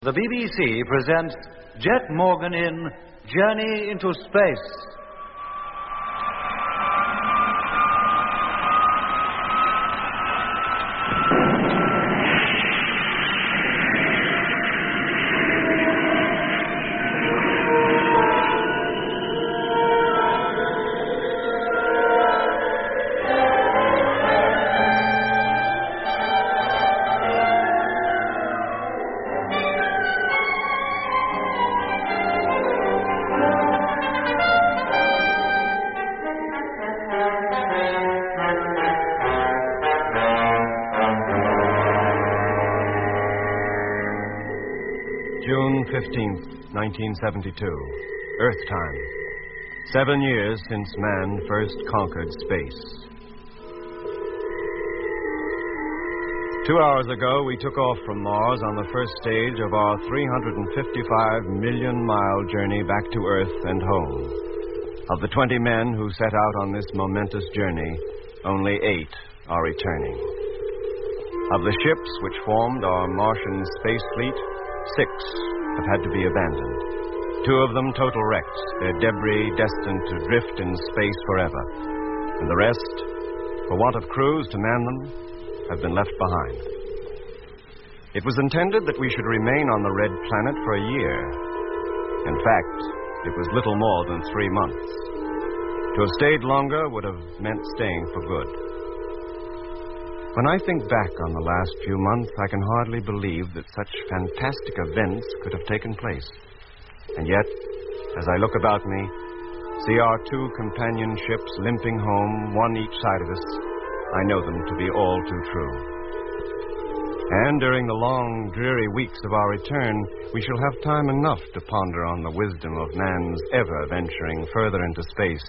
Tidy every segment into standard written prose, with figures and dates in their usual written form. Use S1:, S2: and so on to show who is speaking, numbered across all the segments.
S1: The BBC presents Jet Morgan in Journey into Space.
S2: June 15th, 1972. Earth time. 7 years since man first conquered space. 2 hours ago, we took off from Mars on the first stage of our 355 million-mile journey back to Earth and home. Of the 20 men who set out on this momentous journey, only 8 are returning. Of the ships which formed our Martian space fleet, 6 have had to be abandoned. 2 of them total wrecks, their debris destined to drift in space forever. And the rest, for want of crews to man them, have been left behind. It was intended that we should remain on the red planet for a year. In fact, it was little more than 3 months. To have stayed longer would have meant staying for good. When I think back on the last few months, I can hardly believe that such fantastic events could have taken place. And yet, as I look about me, see our 2 companion ships limping home, one each side of us, I know them to be all too true. And during the long, dreary weeks of our return, we shall have time enough to ponder on the wisdom of man's ever venturing further into space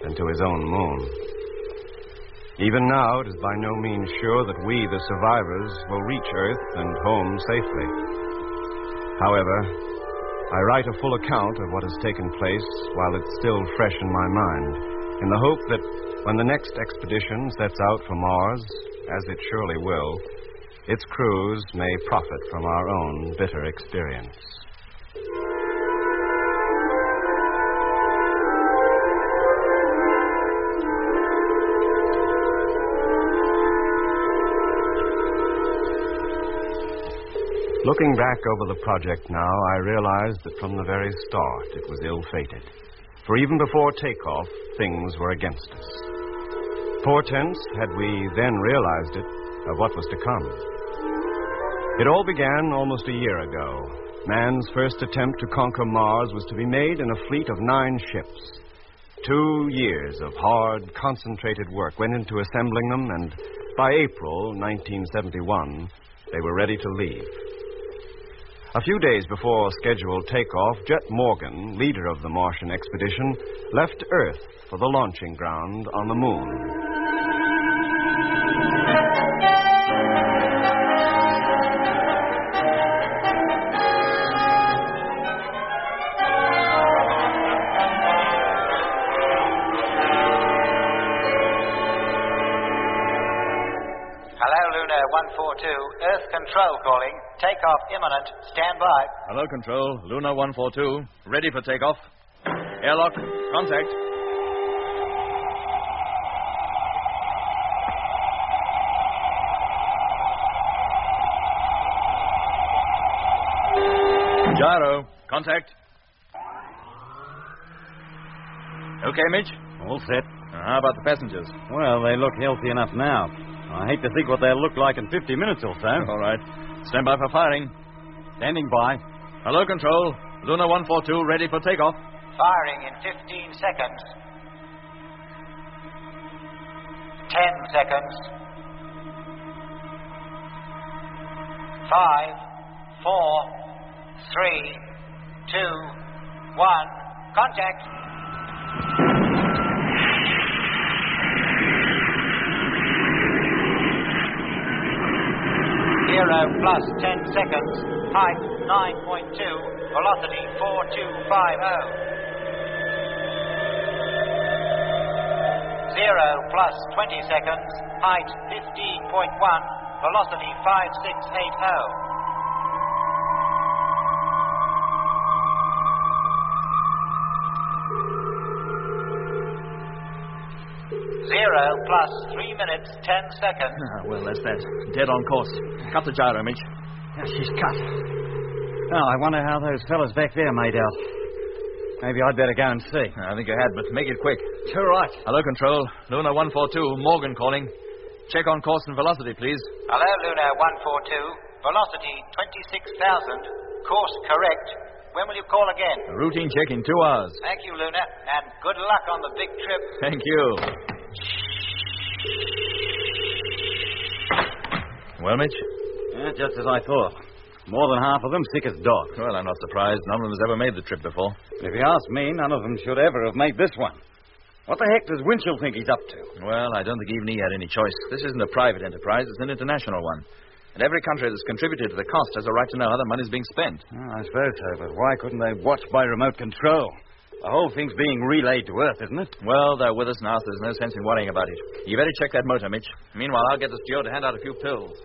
S2: than to his own moon. Even now, it is by no means sure that we, the survivors, will reach Earth and home safely. However, I write a full account of what has taken place while it's still fresh in my mind, in the hope that when the next expedition sets out for Mars, as it surely will, its crews may profit from our own bitter experience. Looking back over the project now, I realized that from the very start it was ill-fated. For even before takeoff, things were against us. Portents, had we then realized it, of what was to come. It all began almost a year ago. Man's first attempt to conquer Mars was to be made in a fleet of 9 ships. 2 years of hard, concentrated work went into assembling them, and by April 1971, they were ready to leave. A few days before scheduled takeoff, Jet Morgan, leader of the Martian expedition, left Earth for the launching ground on the moon.
S3: Hello, Luna 142. Earth Control calling. Takeoff imminent. Stand by.
S4: Hello, Control. Luna 142. Ready for takeoff. Airlock. Contact. Gyro. Contact. Okay, Mitch?
S5: All set.
S4: How about the passengers?
S5: Well, they look healthy enough now. I hate to think what they'll look like in 50 minutes or so.
S4: All right. Stand by for firing.
S5: Standing by.
S4: Hello, Control. Luna 142, ready for takeoff.
S3: Firing in 15 seconds. 10 seconds. 5, 4, 3, 2, 1. Contact. 0 plus 10 seconds. Height 9.2. Velocity 4250. 0 plus 20 seconds. Height 15.1. Velocity 5680. 0 plus 3 minutes, 10 seconds.
S4: Well, that's that. Dead on course. Cut the gyro, Mitch.
S5: Yeah, she's cut. Oh, I wonder how those fellas back there made out. Maybe I'd better go and see.
S4: I think you had, but make it quick.
S5: You're right.
S4: Hello, Control. Luna 142, Morgan calling. Check on course and velocity, please.
S3: Hello, Luna 142. Velocity 26,000. Course correct. When will you call again?
S4: A routine check in 2 hours.
S3: Thank you, Luna, and good luck on the big trip.
S4: Thank you. Well, Mitch?
S5: Yeah, just as I thought. More than half of them sick as dogs.
S4: Well, I'm not surprised. None of them has ever made the trip before.
S5: If you ask me, none of them should ever have made this one. What the heck does Winchell think he's up to?
S4: Well, I don't think even he had any choice. This isn't a private enterprise. It's an international one. And every country that's contributed to the cost has a right to know how the money's being spent.
S5: Oh, I suppose so, but why couldn't they watch by remote control? The whole thing's being relayed to Earth, isn't it?
S4: Well, they're with us now, so there's no sense in worrying about it. You better check that motor, Mitch. Meanwhile, I'll get the steward to hand out a few pills.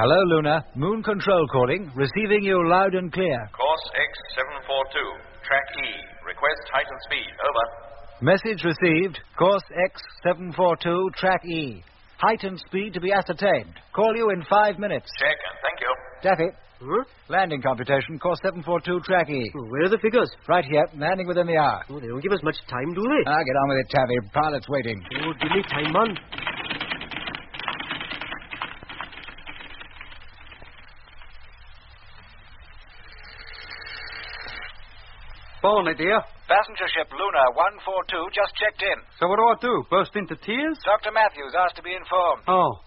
S1: Hello, Luna. Moon Control calling. Receiving you loud and clear.
S6: Course X742, track E. Request height and speed. Over.
S1: Message received. Course X742, track E. Height and speed to be ascertained. Call you in 5 minutes.
S6: Check, and thank you.
S1: Daffy.
S7: Huh?
S1: Landing computation. Course 742, track E.
S7: Where are the figures?
S1: Right here. Landing within the hour.
S7: Oh, they don't give us much time, do they?
S1: Get on with it, Taffy. Pilot's waiting.
S7: Oh, give me time, man.
S8: Phone, dear.
S3: Passenger ship Luna 142 just checked in.
S8: So what do I do? Burst into tears?
S3: Dr. Matthews asked to be informed.
S8: Oh,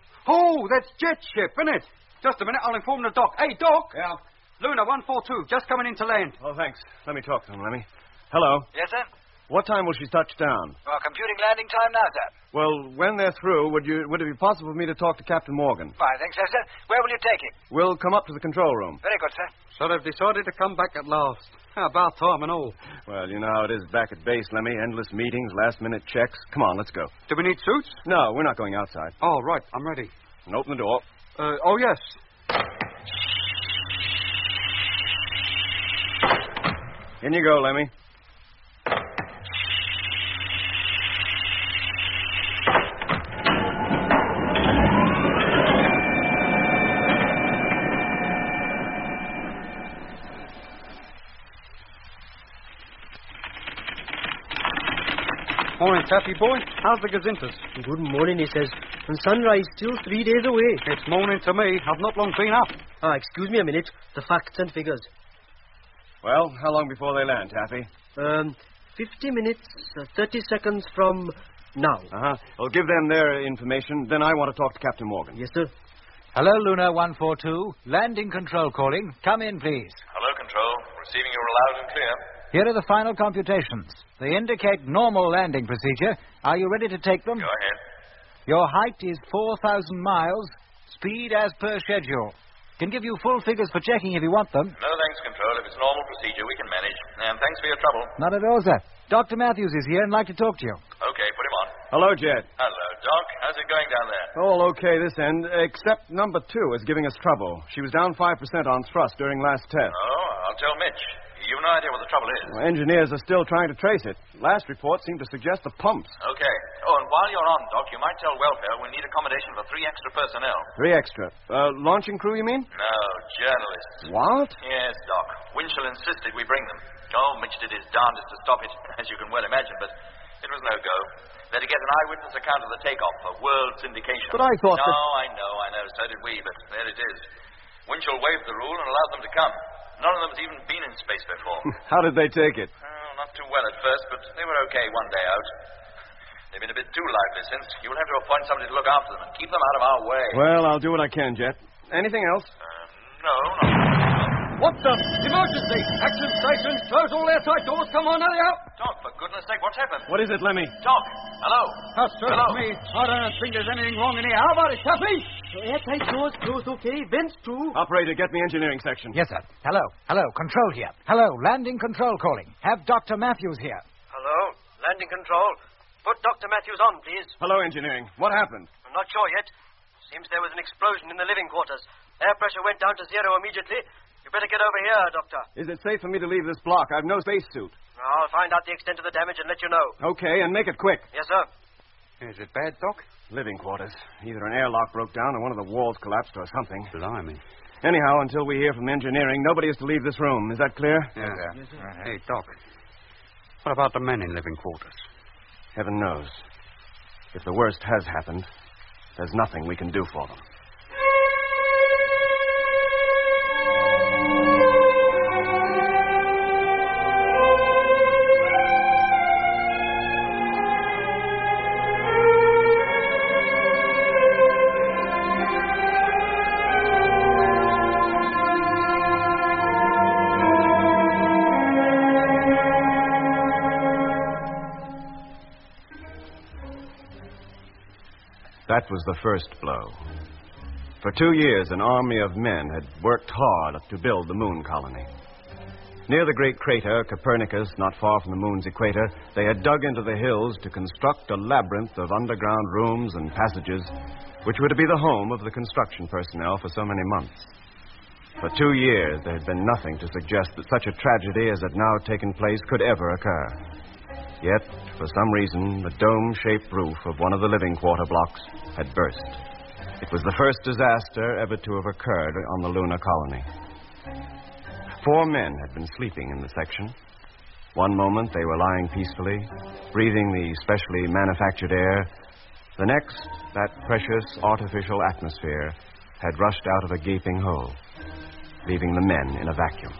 S8: that's jet ship, isn't it? Just a minute, I'll inform the doc. Hey, Doc!
S2: Yeah?
S8: Luna 142, just coming in to land.
S2: Oh, thanks. Let me talk to him, Lemmy. Hello.
S3: Yes, sir?
S2: What time will she touch down?
S3: Well, computing landing time now, sir.
S2: Well, when they're through, would it be possible for me to talk to Captain Morgan?
S3: I think so, sir. Where will you take it?
S2: We'll come up to the control room.
S3: Very good, sir.
S8: So they've decided to come back at last. About time and all.
S2: Well, you know how it is back at base, Lemmy. Endless meetings, last-minute checks. Come on, let's go.
S8: Do we need suits?
S2: No, we're not going outside.
S8: Oh, right, I'm ready.
S2: And open the door.
S8: Oh, yes.
S2: In you go, Lemmy.
S8: Morning, Taffy boy. How's the gazintas?
S7: Good morning, he says. And sunrise still 3 days away.
S8: It's morning to me. I've not long been up.
S7: Excuse me a minute. The facts and figures.
S2: Well, how long before they land, Taffy?
S7: 50 minutes, 30 seconds from now.
S2: I'll give them their information. Then I want to talk to Captain Morgan.
S7: Yes, sir.
S1: Hello, Luna 142. Landing control calling. Come in, please.
S6: Hello, Control. Receiving you loud and clear.
S1: Here are the final computations. They indicate normal landing procedure. Are you ready to take them?
S6: Go ahead.
S1: Your height is 4,000 miles. Speed as per schedule. Can give you full figures for checking if you want them.
S6: No thanks, Control. If it's normal procedure, we can manage. And thanks for your trouble.
S1: Not at all, sir. Dr. Matthews is here and like to talk to you.
S6: Okay, put him on.
S2: Hello, Jed.
S6: Hello, Doc. How's it going down there?
S2: All okay this end, except number 2 is giving us trouble. She was down 5% on thrust during last test.
S6: Oh, I'll tell Mitch. You've no idea what the trouble is.
S2: Well, engineers are still trying to trace it. Last report seemed to suggest the pumps.
S6: Okay. Oh, and while you're on, Doc, you might tell welfare we need accommodation for 3 extra personnel.
S2: 3 extra. Launching crew, you mean?
S6: No, journalists.
S2: What?
S6: Yes, Doc. Winchell insisted we bring them. Oh, Mitch did his darndest to stop it, as you can well imagine, but it was no go. They're to get an eyewitness account of the takeoff for world syndication.
S2: But I thought
S6: No,
S2: that...
S6: I know. So did we, but there it is. Winchell waived the rule and allowed them to come. None of them has even been in space before.
S2: How did they take it?
S6: Not too well at first, but they were okay one day out. They've been a bit too lively since. You'll have to appoint somebody to look after them and keep them out of our way.
S2: Well, I'll do what I can, Jet. Anything else?
S6: No, not...
S8: What the? Emergency! Action stations! Close all airtight doors! Come on, hurry up!
S6: Doc, for goodness sake, what's happened?
S2: What is it, Lemmy?
S6: Doc, hello?
S8: Hello. Me. I don't think there's anything wrong in here. How about it, Taffy?
S7: Airtight doors closed, okay. Vents too.
S2: Operator, get me engineering section.
S1: Yes, sir. Hello. Control here. Hello. Landing control calling. Have Dr. Matthews here.
S9: Hello, landing control.
S7: Put Dr. Matthews on, please.
S2: Hello, engineering. What happened?
S7: I'm not sure yet. Seems there was an explosion in the living quarters. Air pressure went down to zero immediately. You better get over here, Doctor.
S2: Is it safe for me to leave this block? I have no spacesuit.
S7: I'll find out the extent of the damage and let you know.
S2: Okay, and make it quick.
S7: Yes, sir.
S8: Is it bad, Doc?
S2: Living quarters. Either an airlock broke down or one of the walls collapsed or something.
S8: Blimey.
S2: Anyhow, until we hear from engineering, nobody is to leave this room. Is that clear?
S8: Yeah. Yes, sir. Hey, Doc. What about the men in living quarters?
S2: Heaven knows. If the worst has happened, there's nothing we can do for them. That was the first blow. For 2 years, an army of men had worked hard to build the moon colony. Near the great crater, Copernicus, not far from the moon's equator, they had dug into the hills to construct a labyrinth of underground rooms and passages, which were to be the home of the construction personnel for so many months. For 2 years, there had been nothing to suggest that such a tragedy as had now taken place could ever occur. Yet, for some reason, the dome-shaped roof of one of the living quarter blocks had burst. It was the first disaster ever to have occurred on the lunar colony. 4 men had been sleeping in the section. One moment they were lying peacefully, breathing the specially manufactured air. The next, that precious artificial atmosphere had rushed out of a gaping hole, leaving the men in a vacuum.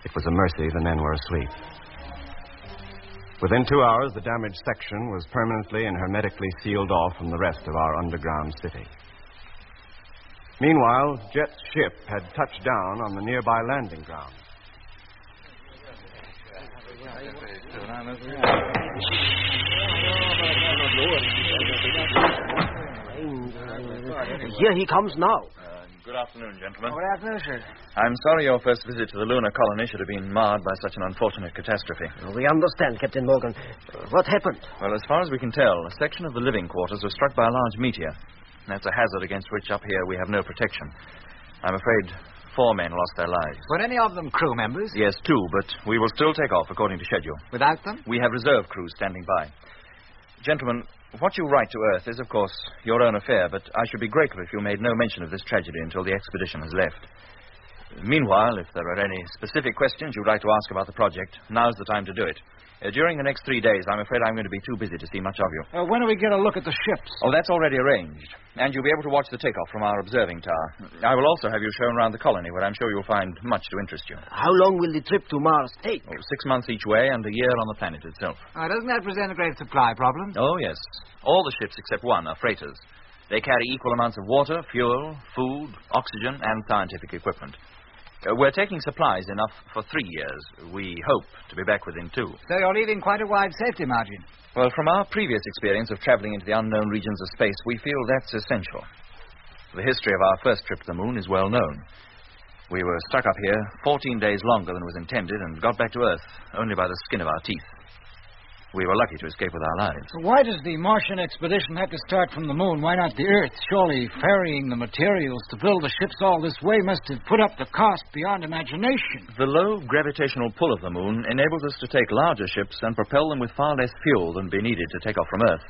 S2: It was a mercy the men were asleep. Within 2 hours, the damaged section was permanently and hermetically sealed off from the rest of our underground city. Meanwhile, Jet's ship had touched down on the nearby landing ground.
S7: Here he comes now.
S4: Good afternoon, gentlemen.
S7: Good afternoon, sir.
S4: I'm sorry your first visit to the lunar colony should have been marred by such an unfortunate catastrophe.
S7: We understand, Captain Morgan. What happened?
S4: Well, as far as we can tell, a section of the living quarters was struck by a large meteor. That's a hazard against which up here we have no protection. I'm afraid 4 men lost their lives.
S1: Were any of them crew members?
S4: Yes, 2, but we will still take off according to schedule.
S1: Without them?
S4: We have reserve crews standing by. Gentlemen, what you write to Earth is, of course, your own affair, but I should be grateful if you made no mention of this tragedy until the expedition has left. Meanwhile, if there are any specific questions you'd like to ask about the project, now's the time to do it. During the next 3 days, I'm afraid I'm going to be too busy to see much of you.
S1: When do we get a look at the ships?
S4: Oh, that's already arranged. And you'll be able to watch the takeoff from our observing tower. I will also have you shown around the colony, where I'm sure you'll find much to interest you.
S7: How long will the trip to Mars take?
S4: 6 months each way and a year on the planet itself.
S1: Doesn't that present a great supply problem?
S4: Oh, yes. All the ships except one are freighters. They carry equal amounts of water, fuel, food, oxygen, and scientific equipment. We're taking supplies enough for 3 years. We hope to be back within 2.
S1: So you're leaving quite a wide safety margin.
S4: Well, from our previous experience of traveling into the unknown regions of space, we feel that's essential. The history of our first trip to the moon is well known. We were stuck up here 14 days longer than was intended and got back to Earth only by the skin of our teeth. We were lucky to escape with our lives.
S1: Why does the Martian expedition have to start from the moon? Why not the Earth? Surely ferrying the materials to build the ships all this way must have put up the cost beyond imagination.
S4: The low gravitational pull of the moon enables us to take larger ships and propel them with far less fuel than be needed to take off from Earth.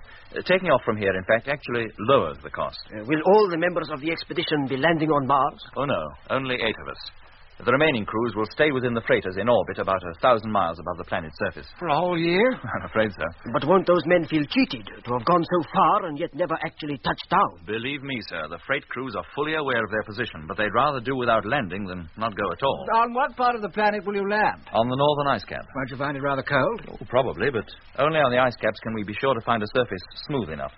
S4: Taking off from here, in fact, actually lowers the cost.
S7: Will all the members of the expedition be landing on Mars?
S4: Oh, no. Only 8 of us. The remaining crews will stay within the freighters in orbit about 1,000 miles above the planet's surface.
S1: For a whole year?
S4: I'm afraid so.
S7: But won't those men feel cheated to have gone so far and yet never actually touched down?
S4: Believe me, sir, the freight crews are fully aware of their position, but they'd rather do without landing than not go at all.
S1: On what part of the planet will you land?
S4: On the northern ice cap.
S1: Won't you find it rather cold?
S4: Oh, probably, but only on the ice caps can we be sure to find a surface smooth enough.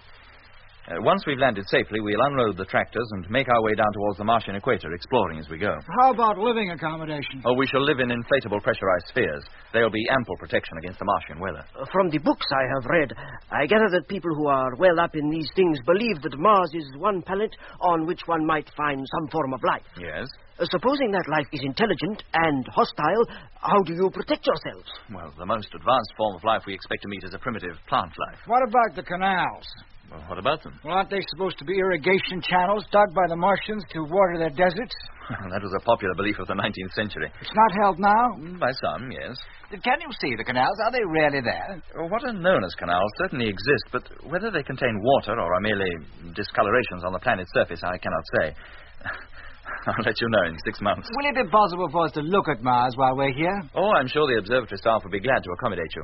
S4: Once we've landed safely, we'll unload the tractors and make our way down towards the Martian equator, exploring as we go.
S1: How about living accommodation?
S4: Oh, we shall live in inflatable pressurized spheres. There'll be ample protection against the Martian weather.
S7: From the books I have read, I gather that people who are well up in these things believe that Mars is one planet on which one might find some form of life.
S4: Yes?
S7: Supposing that life is intelligent and hostile, how do you protect yourselves?
S4: Well, the most advanced form of life we expect to meet is a primitive plant life.
S1: What about the canals?
S4: Well, what about them?
S1: Well, aren't they supposed to be irrigation channels dug by the Martians to water their deserts?
S4: That was a popular belief of the 19th century.
S1: It's not held now?
S4: By some, yes.
S3: Can you see the canals? Are they really there?
S4: Well, what are known as canals certainly exist, but whether they contain water or are merely discolorations on the planet's surface, I cannot say. I'll let you know in 6 months.
S1: Will it be possible for us to look at Mars while we're here?
S4: Oh, I'm sure the observatory staff will be glad to accommodate you.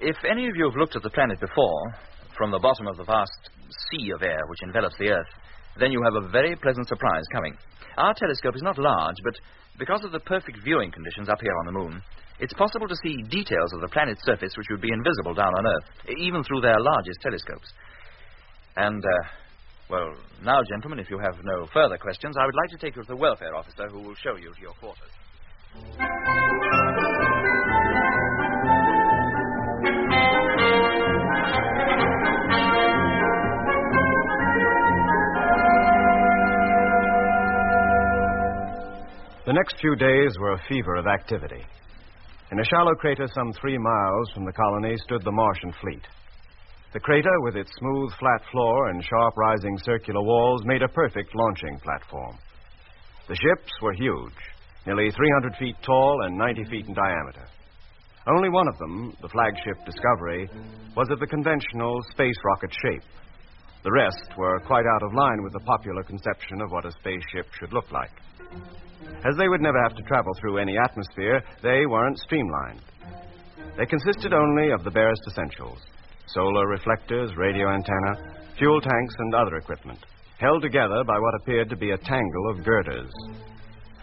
S4: If any of you have looked at the planet before, from the bottom of the vast sea of air which envelops the Earth, then you have a very pleasant surprise coming. Our telescope is not large, but because of the perfect viewing conditions up here on the Moon, it's possible to see details of the planet's surface which would be invisible down on Earth, even through their largest telescopes. And, well, now, gentlemen, if you have no further questions, I would like to take you to the welfare officer who will show you to your quarters.
S2: The next few days were a fever of activity. In a shallow crater some 3 miles from the colony stood the Martian fleet. The crater, with its smooth, flat floor and sharp rising circular walls, made a perfect launching platform. The ships were huge, nearly 300 feet tall and 90 feet in diameter. Only one of them, the flagship Discovery, was of the conventional space rocket shape. The rest were quite out of line with the popular conception of what a spaceship should look like. As they would never have to travel through any atmosphere, they weren't streamlined. They consisted only of the barest essentials: solar reflectors, radio antenna, fuel tanks, and other equipment, held together by what appeared to be a tangle of girders.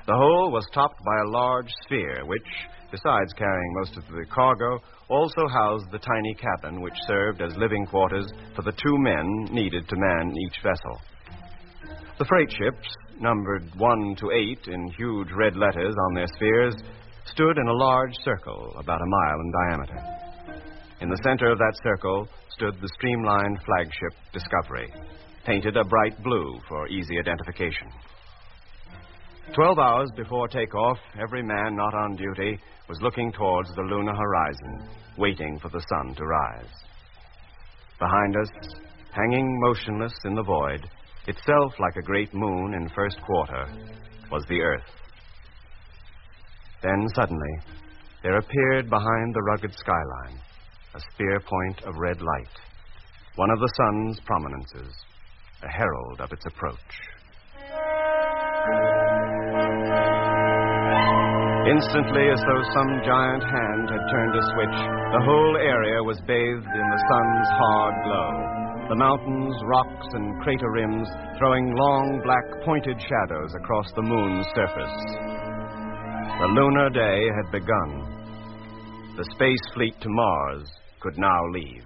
S2: The whole was topped by a large sphere, which, besides carrying most of the cargo, also housed the tiny cabin which served as living quarters for the 2 men needed to man each vessel. The freight ships, numbered 1 to 8 in huge red letters on their spheres, stood in a large circle about a mile in diameter. In the center of that circle stood the streamlined flagship Discovery, painted a bright blue for easy identification. 12 hours before takeoff, every man not on duty was looking towards the lunar horizon, waiting for the sun to rise. Behind us, hanging motionless in the void, itself like a great moon in first quarter, was the Earth. Then suddenly, there appeared behind the rugged skyline a spear point of red light, one of the sun's prominences, a herald of its approach. Instantly, as though some giant hand had turned a switch, the whole area was bathed in the sun's hard glow. The mountains, rocks, and crater rims throwing long, black, pointed shadows across the moon's surface. The lunar day had begun. The space fleet to Mars could now leave.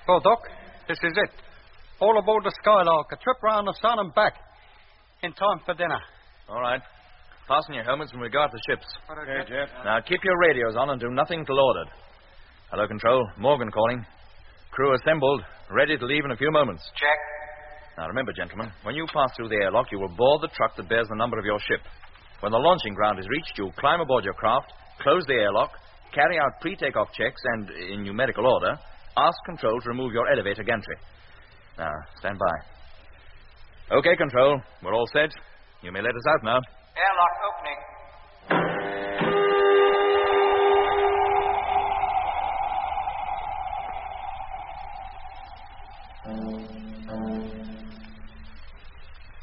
S8: Oh, Doc, this is it. All aboard the Skylark, a trip round the sun and back. In time for dinner.
S4: All right. Fasten your helmets and regard the ships.
S8: Okay, Jeff.
S4: Now, keep your radios on and do nothing till ordered. Hello, Control. Morgan calling. Crew assembled, ready to leave in a few moments.
S3: Check.
S4: Now, remember, gentlemen, when you pass through the airlock, you will board the truck that bears the number of your ship. When the launching ground is reached, you'll climb aboard your craft, close the airlock, carry out pre-takeoff checks, and, in numerical order, ask Control to remove your elevator gantry. Now, stand by. Okay, Control. We're all set. You may let us out now.
S3: Airlock opening.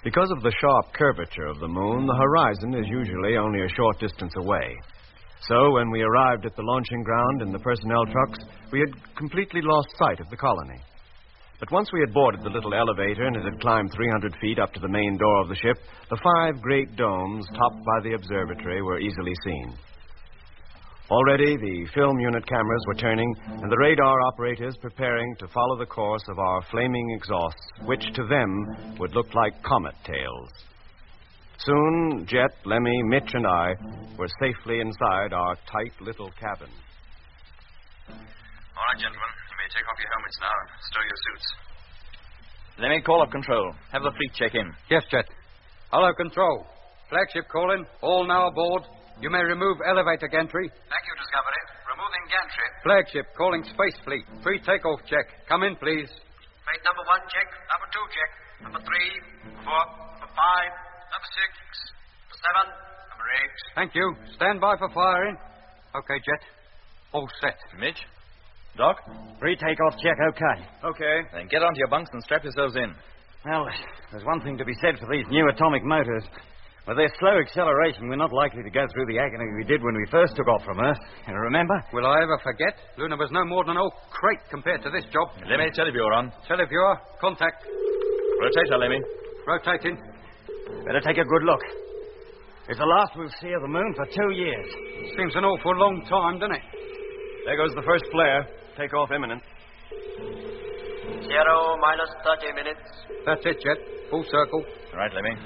S2: Because of the sharp curvature of the moon, the horizon is usually only a short distance away. So, when we arrived at the launching ground in the personnel trucks, we had completely lost sight of the colony. But once we had boarded the little elevator and it had climbed 300 feet up to the main door of the ship, the 5 great domes topped by the observatory were easily seen. Already, the film unit cameras were turning, and the radar operators preparing to follow the course of our flaming exhausts, which to them would look like comet tails. Soon, Jet, Lemmy, Mitch, and I were safely inside our tight little cabin.
S6: All right, gentlemen. You may take off your helmets now and stow your suits.
S4: Let me call up control. Have the fleet check in.
S8: Yes, Jet. Hello, Control. Flagship calling. All now aboard. You may remove elevator gantry.
S6: Thank you, Discovery. Removing gantry.
S8: Flagship calling Space Fleet. Pre-takeoff check. Come in, please.
S6: Flight number 1, check. Number 2, check. Number 3, 4, number 5, number 6, number 7, number 8.
S8: Thank you. Stand by for firing. Okay, Jet. All set.
S4: Mitch? Doc?
S5: Pre-takeoff check, okay.
S2: Okay.
S4: Then get onto your bunks and strap yourselves in.
S5: Well, there's one thing to be said for these new atomic motors. With their slow acceleration, we're not likely to go through the agony we did when we first took off from Earth. You remember?
S8: Will I ever forget? Luna was no more than an old crate compared to this job.
S4: Lemmy, televiewer on.
S8: Televiewer, contact.
S4: Rotator, Lemmy.
S8: Rotating.
S5: Better take a good look. It's the last we'll see of the moon for 2 years.
S8: Seems an awful long time, doesn't it?
S2: There goes the first flare. Takeoff imminent.
S7: 0 minus 30 minutes.
S8: That's it, Jet. Full circle.
S4: Right, Lemmy.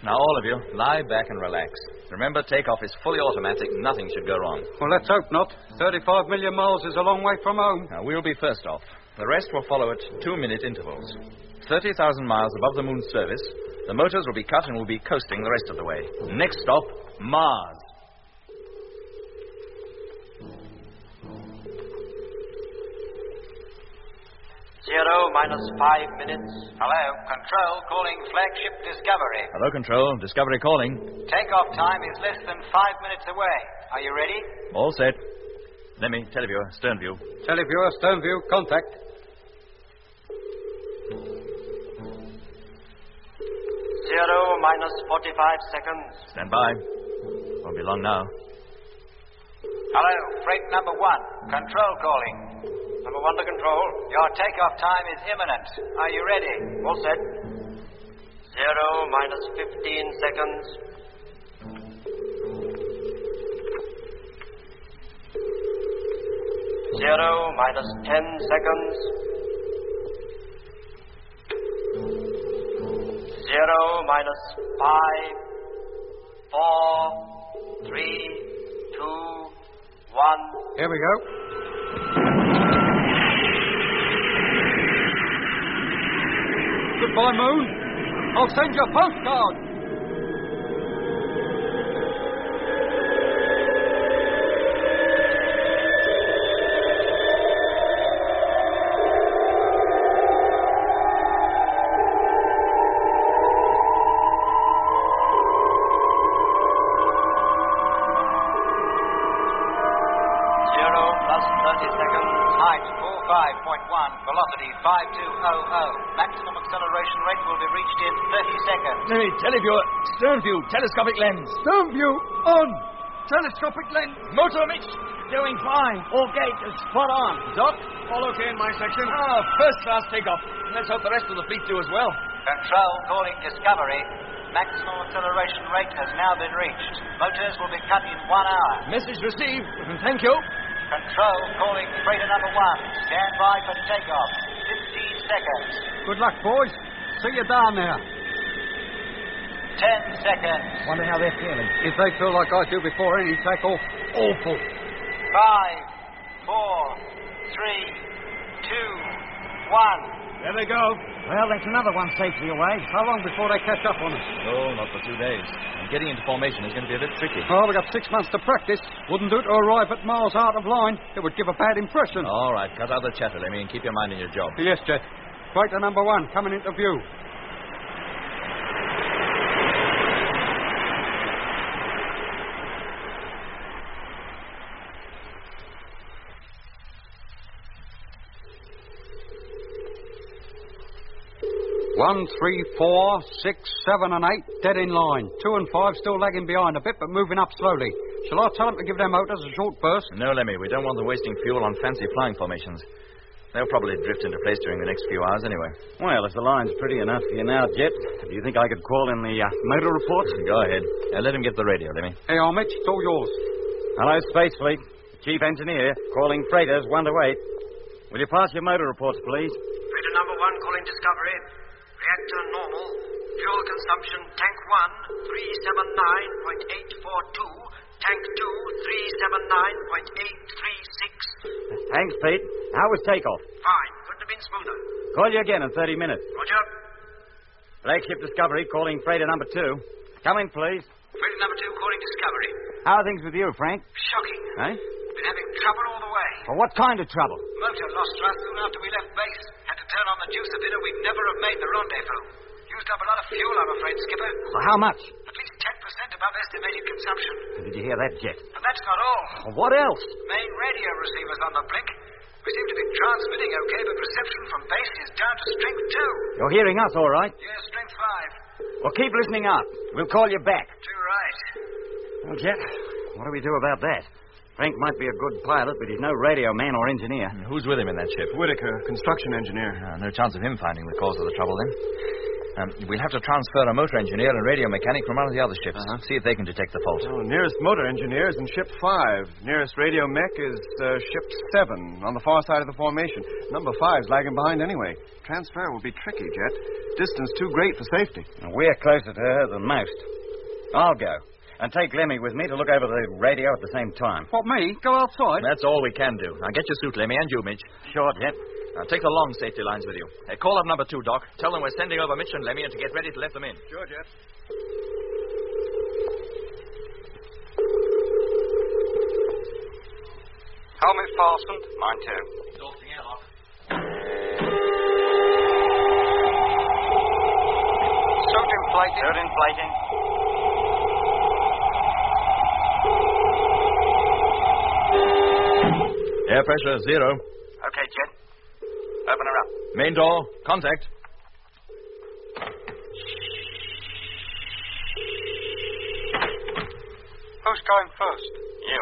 S4: Now, all of you, lie back and relax. Remember, takeoff is fully automatic. Nothing should go wrong.
S8: Well, let's hope not. 35 million miles is a long way from home.
S4: Now, we'll be first off. The rest will follow at 2-minute intervals. 30,000 miles above the moon's surface, the motors will be cut and we'll be coasting the rest of the way. Next stop, Mars.
S7: Zero minus 5 minutes.
S3: Hello, Control calling Flagship Discovery.
S4: Hello, Control. Discovery calling.
S3: Takeoff time is less than 5 minutes away. Are you ready?
S4: All set. Lemmy, televiewer, stern view.
S8: Televiewer, stern view, contact.
S7: 0 minus 45 seconds.
S4: Stand by. Won't be long now.
S3: Hello, freight number 1. Control calling.
S7: Number 1 to Control.
S3: Your takeoff time is imminent. Are you ready?
S7: All set. 0 minus 15 seconds. 0 minus 10 seconds. 0 minus 5, 4, 3, 2, 1.
S8: Here we go. Goodbye, Moon. I'll send you a postcard.
S3: Velocity 5200. Maximum acceleration rate will be reached in 30 seconds.
S4: Lemmy, televiewer, stern view, telescopic lens.
S8: Stern view on. Telescopic lens.
S4: Motor, Mitch.
S5: Doing fine. All gauges spot on.
S4: Doc?
S2: All okay in my section?
S4: First class takeoff. Let's hope the rest of the fleet do as well.
S3: Control calling Discovery. Maximum acceleration rate has now been reached. Motors will be cut in 1 hour.
S4: Message received. Thank you.
S3: Control calling freighter number 1. Stand by for takeoff. 15 seconds.
S8: Good luck, boys. See you down there.
S3: 10 seconds.
S5: Wonder how they're feeling.
S8: If they feel like I do before any takeoff, awful.
S3: 5, 4, 3, 2, 1.
S2: There they go.
S5: Well, that's another one safely away.
S8: How long before they catch up on us?
S4: Oh, not for 2 days. And getting into formation is going to be a bit tricky.
S8: Oh, we got 6 months to practice. Wouldn't do to arrive at miles out of line. It would give a bad impression.
S4: All right, cut out the chatter, Lemmy, and keep your mind on your job.
S8: Yes, Jet. Freighter number 1 coming into view. One, 3, 4, 6, 7, and 8 dead in line. 2 and 5 still lagging behind a bit, but moving up slowly. Shall I tell them to give their motors a short burst?
S4: No, Lemmy, we don't want them wasting fuel on fancy flying formations. They'll probably drift into place during the next few hours anyway.
S5: Well, if the line's pretty enough for you now, Jet, do you think I could call in the motor reports?
S4: Go ahead. Let him get the radio, Lemmy.
S8: Hey, Mitch, it's all yours.
S5: Hello, Space Fleet. Chief Engineer, calling freighters 1 to 8. Will you pass your motor reports, please?
S7: Freighter number 1 calling Discovery. Reactor normal. Fuel consumption, tank 1, 379.842. Tank 2, 379.836.
S5: Thanks, Pete. How was takeoff?
S7: Fine. Couldn't have been smoother.
S5: Call you again in 30 minutes.
S7: Roger.
S5: Flagship Discovery calling freighter number 2. Come in, please.
S7: Freighter number 2 calling Discovery.
S5: How are things with you, Frank?
S7: Shocking.
S5: Eh?
S7: Been having trouble all the way.
S5: Well, what kind of trouble?
S7: Motor lost thrust soon after we left base. Had to turn on the juice a bit or we'd never have made the rendezvous. Used up a lot of fuel, I'm afraid, Skipper.
S5: Well, how much?
S7: At least 10% above estimated consumption.
S5: Did you hear that, Jet?
S7: And that's not all.
S5: Well, what else?
S7: Main radio receivers on the blink. We seem to be transmitting okay, but reception from base is down to strength 2.
S5: You're hearing us, all right?
S7: Yeah, strength 5.
S5: Well, keep listening up. We'll call you back.
S7: Too right.
S5: Well, Jet, what do we do about that? Frank might be a good pilot, but he's no radio man or engineer.
S4: Who's with him in that ship?
S2: Whitaker, construction engineer.
S4: No chance of him finding the cause of the trouble, then. We'll have to transfer a motor engineer and radio mechanic from one of the other ships. See if they can detect the fault.
S2: Oh, nearest motor engineer is in ship 5. Nearest radio mech is ship 7 on the far side of the formation. Number 5's lagging behind anyway. Transfer will be tricky, Jet. Distance too great for safety.
S5: We're closer to her than most. I'll go. And take Lemmy with me to look over the radio at the same time.
S8: What, me? Go outside?
S4: That's all we can do. Now get your suit, Lemmy, and you, Mitch.
S5: Sure, Jet.
S4: Now take the long safety lines with you. Call up number 2, Doc. Tell them we're sending over Mitch and Lemmy and to get ready to let them in.
S2: Sure, Jet.
S8: Helmet fastened.
S5: Mine too.
S6: Exhausting airlock.
S8: Suit inflated.
S5: Suit inflating.
S4: Air pressure 0.
S5: Okay, Jet. Open her up.
S4: Main door. Contact.
S8: Who's going first?
S5: You.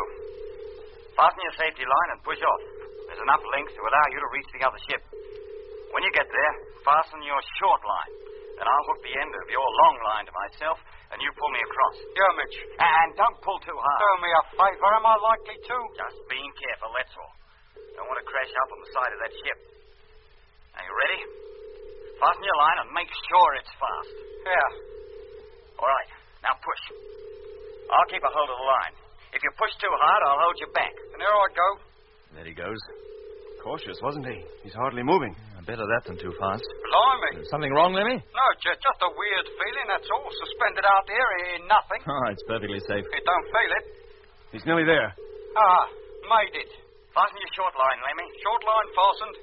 S5: Fasten your safety line and push off. There's enough length to allow you to reach the other ship. When you get there, fasten your short line. Then I'll hook the end of your long line to myself, and you pull me across.
S8: Yeah, Mitch.
S5: And don't pull too hard.
S8: Do me a favor. Am I likely to?
S5: Just being careful, that's all. Don't want to crash up on the side of that ship. Are you ready? Fasten your line and make sure it's fast.
S8: Yeah.
S5: All right. Now push. I'll keep a hold of the line. If you push too hard, I'll hold you back.
S8: And there I go.
S4: There he goes.
S2: Cautious, wasn't he? He's hardly moving.
S4: Better that than too fast.
S8: Blimey.
S4: Something wrong, Lemmy?
S8: No, just a weird feeling, that's all. Suspended out there in nothing.
S4: Oh, it's perfectly safe.
S8: You don't feel it.
S2: He's nearly there.
S8: Ah, made it.
S5: Fasten your short line, Lemmy.
S8: Short line fastened.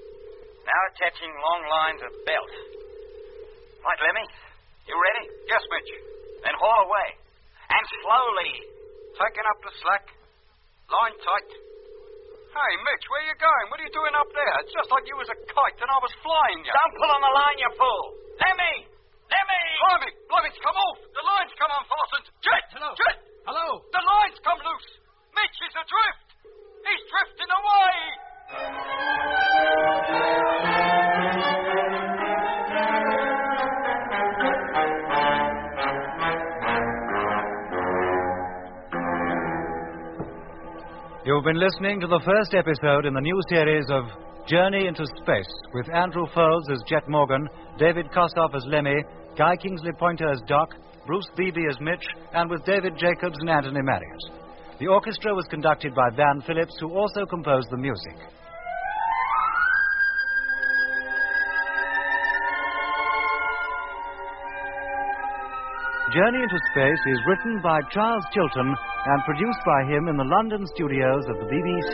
S5: Now attaching long lines of belt. Right, Lemmy. You ready?
S8: Yes, Mitch.
S5: Then haul away. And slowly.
S8: Taking up the slack. Line tight. Hey, Mitch, where you going? What are you doing up there? It's just like you was a kite and I was flying you.
S5: Don't pull on the line, you fool. Lemmy! Lemmy!
S8: Blimey, it's come off. The line's come unfastened. Jet!
S1: Hello.
S8: Jet!
S1: Hello.
S8: The line's come loose. Mitch is adrift. He's drifting away.
S9: You've been listening to the first episode in the new series of Journey into Space, with Andrew Foles as Jet Morgan, David Kossoff as Lemmy, Guy Kingsley Pointer as Doc, Bruce Beebe as Mitch, and with David Jacobs and Anthony Marius. The orchestra was conducted by Van Phillips, who also composed the music. Journey into Space is written by Charles Chilton and produced by him in the London studios of the BBC.